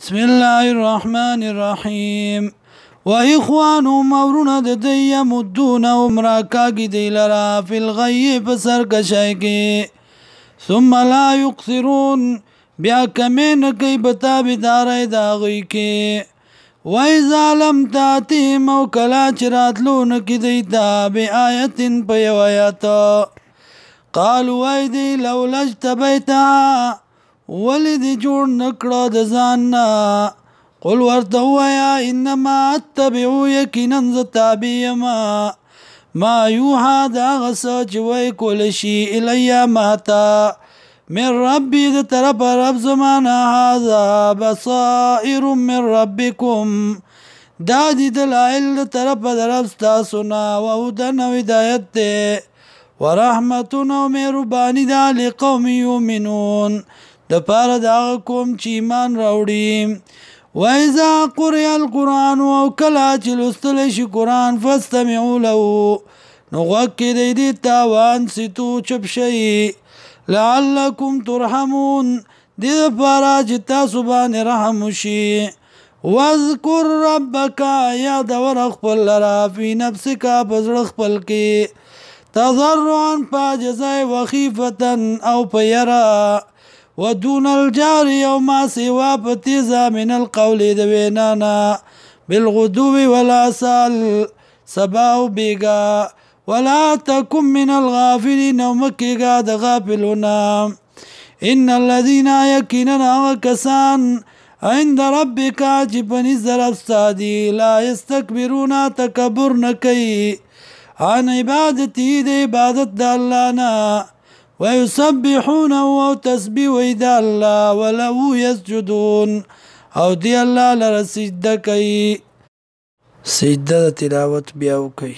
بسم الله الرحمن الرحيم وإخوانهم أورنا ددي يمدونهم راكاقي دي لرا في الغي بسرقشيكي ثم لا يقصرون بیا کمین کئی بتابی داری داغی کی وَإِذَا لَمْ تَأْتِهِمْ او کلا چراتلون کی دیتا بی آیتن پیو آیتا قالوا ویدی لولا اجتبیتها ولدی جوړ نکړه د ځاننا قل ورته ووایه انما اتبعو یقینا زه تابع یمه ما یوحا د هغه څه چې وایي کولی شي الی ماته من ربي د طرف رب زمانه هذا بصائر من ربكم دا دي دلائل د طرف د رب ستاسو نه وهدن او هدایت دی ورحمتون او مهرباني ده لقوم یؤمنون د پاره د هغه قوم چې ایمان راوړي وإذا قرئ القرآن او کله چې لوستلی شي قرآن فاستمعوا له نو غوږ کېږدئ دې ته وانصتو چپ شئ لعلکم ترحمون دې دپاره چې تاسو باندې رحم وشي واذکر ربک یادور خپل لره فی نفسک په زړه خپل کې تضرعا په عاجزۍ وخیفة او په یره ودون الجار یوما سوا په تیزه من القول د وینانا بالغدو والآصال سبا او بیګا ولا تكن من الغافلين ومكيغا د غافلونا ان الذين يكننا كسان عند ربك جبن زرستادي لا يستكبرون تكبر نكي عن عبادتي د عبادت د الله نه ويسبحون وتسبيح د الله وله يسجدون او دی الله لره سجده کوي سجده تلاوت بیا کوي